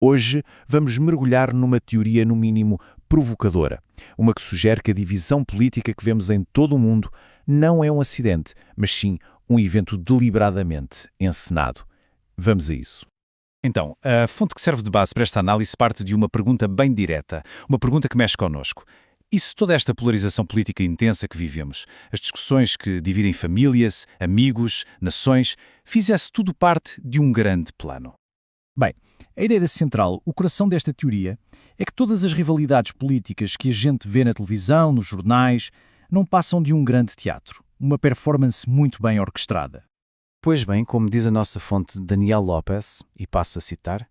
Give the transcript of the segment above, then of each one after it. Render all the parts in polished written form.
Hoje vamos mergulhar numa teoria no mínimo provocadora, uma que sugere que a divisão política que vemos em todo o mundo não é um acidente, mas sim um evento deliberadamente encenado. Vamos a isso. Então, a fonte que serve de base para esta análise parte de uma pergunta bem direta, uma pergunta que mexe connosco. E se toda esta polarização política intensa que vivemos, as discussões que dividem famílias, amigos, nações, fizesse tudo parte de um grande plano? Bem, a ideia central, o coração desta teoria, é que todas as rivalidades políticas que a gente vê na televisão, nos jornais, não passam de um grande teatro, uma performance muito bem orquestrada. Pois bem, como diz a nossa fonte Daniel Lopes, e passo a citar,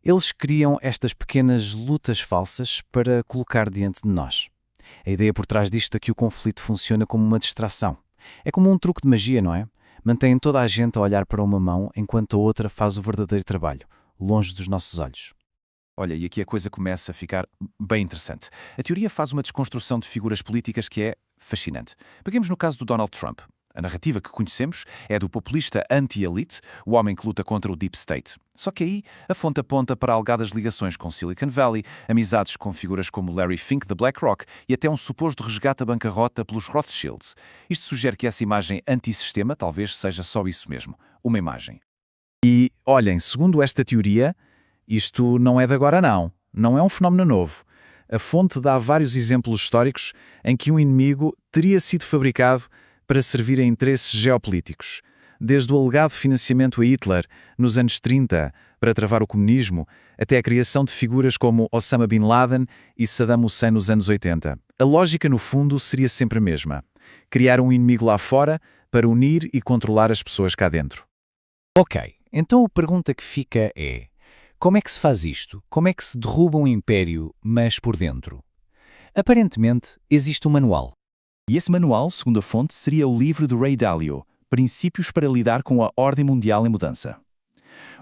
eles criam estas pequenas lutas falsas para colocar diante de nós. A ideia por trás disto é que o conflito funciona como uma distração. É como um truque de magia, não é? Mantém toda a gente a olhar para uma mão enquanto a outra faz o verdadeiro trabalho, longe dos nossos olhos. Olha, e aqui a coisa começa a ficar bem interessante. A teoria faz uma desconstrução de figuras políticas que é fascinante. Peguemos no caso do Donald Trump. A narrativa que conhecemos é do populista anti-elite, o homem que luta contra o Deep State. Só que aí a fonte aponta para alegadas ligações com Silicon Valley, amizades com figuras como Larry Fink da BlackRock e até um suposto resgate à bancarrota pelos Rothschilds. Isto sugere que essa imagem antissistema talvez seja só isso mesmo, uma imagem. E, olhem, segundo esta teoria, isto não é de agora não é um fenómeno novo. A fonte dá vários exemplos históricos em que um inimigo teria sido fabricado para servir a interesses geopolíticos, desde o alegado financiamento a Hitler nos anos 30 para travar o comunismo, até a criação de figuras como Osama Bin Laden e Saddam Hussein nos anos 80. A lógica, no fundo, seria sempre a mesma: criar um inimigo lá fora para unir e controlar as pessoas cá dentro. Ok, então a pergunta que fica é: como é que se faz isto? Como é que se derruba um império, mas por dentro? Aparentemente, existe um manual. E esse manual, segundo a fonte, seria o livro de Ray Dalio, Princípios para lidar com a ordem mundial em mudança.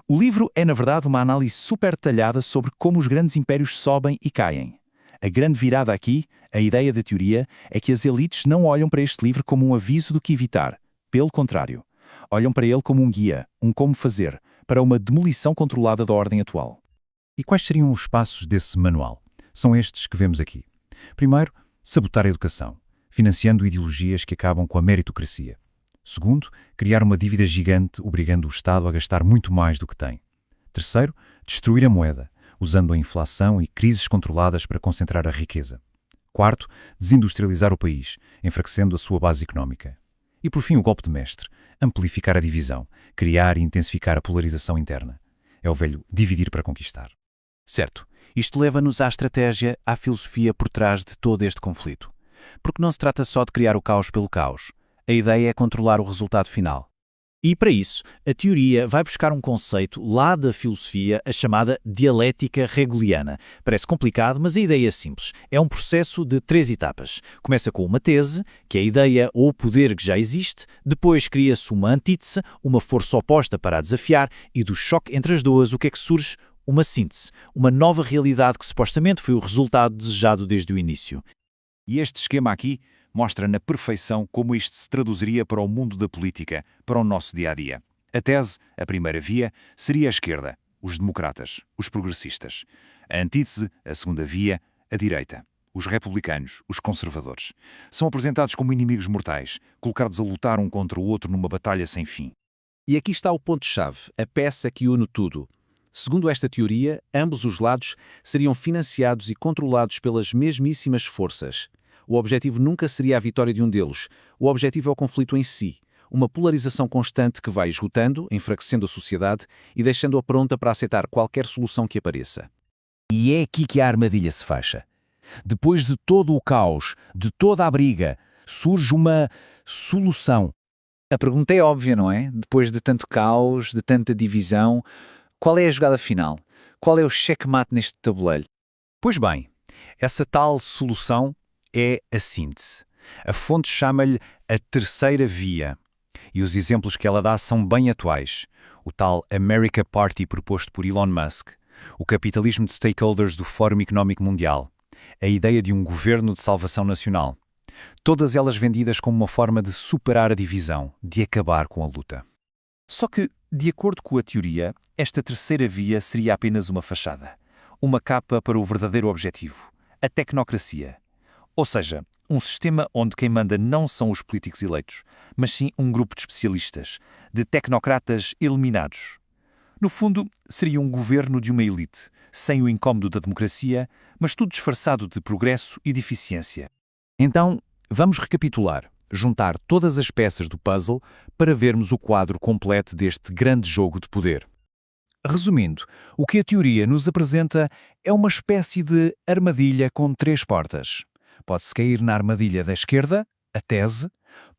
O livro é, na verdade, uma análise super detalhada sobre como os grandes impérios sobem e caem. A grande virada aqui, a ideia da teoria, é que as elites não olham para este livro como um aviso do que evitar. Pelo contrário, olham para ele como um guia, um como fazer, para uma demolição controlada da ordem atual. E quais seriam os passos desse manual? São estes que vemos aqui. Primeiro, sabotar a educação, financiando ideologias que acabam com a meritocracia. Segundo, criar uma dívida gigante, obrigando o Estado a gastar muito mais do que tem. Terceiro, destruir a moeda, usando a inflação e crises controladas para concentrar a riqueza. Quarto, desindustrializar o país, enfraquecendo a sua base económica. E por fim, o golpe de mestre, amplificar a divisão, criar e intensificar a polarização interna. É o velho dividir para conquistar. Certo, isto leva-nos à estratégia, à filosofia por trás de todo este conflito. Porque não se trata só de criar o caos pelo caos. A ideia é controlar o resultado final. E para isso, a teoria vai buscar um conceito lá da filosofia, a chamada dialética hegeliana. Parece complicado, mas a ideia é simples. É um processo de 3 etapas. Começa com uma tese, que é a ideia ou o poder que já existe, depois cria-se uma antítese, uma força oposta para a desafiar, e do choque entre as duas, o que é que surge? Uma síntese, uma nova realidade que supostamente foi o resultado desejado desde o início. E este esquema aqui mostra na perfeição como isto se traduziria para o mundo da política, para o nosso dia-a-dia. A tese, a primeira via, seria a esquerda, os democratas, os progressistas. A antítese, a segunda via, a direita, os republicanos, os conservadores. São apresentados como inimigos mortais, colocados a lutar um contra o outro numa batalha sem fim. E aqui está o ponto-chave, a peça que une tudo. Segundo esta teoria, ambos os lados seriam financiados e controlados pelas mesmíssimas forças. O objetivo nunca seria a vitória de um deles. O objetivo é o conflito em si. Uma polarização constante que vai esgotando, enfraquecendo a sociedade e deixando-a pronta para aceitar qualquer solução que apareça. E é aqui que a armadilha se fecha. Depois de todo o caos, de toda a briga, surge uma solução. A pergunta é óbvia, não é? Depois de tanto caos, de tanta divisão, qual é a jogada final? Qual é o checkmate neste tabuleiro? Pois bem, essa tal solução é a síntese. A fonte chama-lhe a terceira via. E os exemplos que ela dá são bem atuais. O tal America Party proposto por Elon Musk, o capitalismo de stakeholders do Fórum Económico Mundial, a ideia de um governo de salvação nacional. Todas elas vendidas como uma forma de superar a divisão, de acabar com a luta. Só que, de acordo com a teoria, esta terceira via seria apenas uma fachada, uma capa para o verdadeiro objetivo, a tecnocracia. Ou seja, um sistema onde quem manda não são os políticos eleitos, mas sim um grupo de especialistas, de tecnocratas eliminados. No fundo, seria um governo de uma elite, sem o incómodo da democracia, mas tudo disfarçado de progresso e de eficiência. Então, vamos recapitular, juntar todas as peças do puzzle para vermos o quadro completo deste grande jogo de poder. Resumindo, o que a teoria nos apresenta é uma espécie de armadilha com 3 portas. Pode-se cair na armadilha da esquerda, a tese,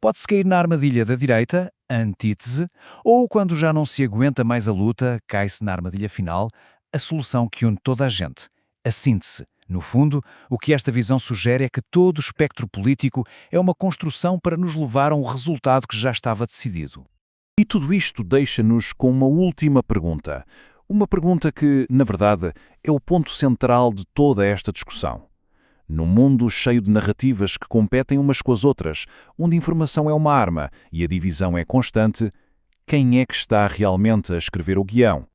pode-se cair na armadilha da direita, a antítese, ou, quando já não se aguenta mais a luta, cai-se na armadilha final, a solução que une toda a gente, a síntese. No fundo, o que esta visão sugere é que todo o espectro político é uma construção para nos levar a um resultado que já estava decidido. E tudo isto deixa-nos com uma última pergunta. Uma pergunta que, na verdade, é o ponto central de toda esta discussão. Num mundo cheio de narrativas que competem umas com as outras, onde a informação é uma arma e a divisão é constante, quem é que está realmente a escrever o guião?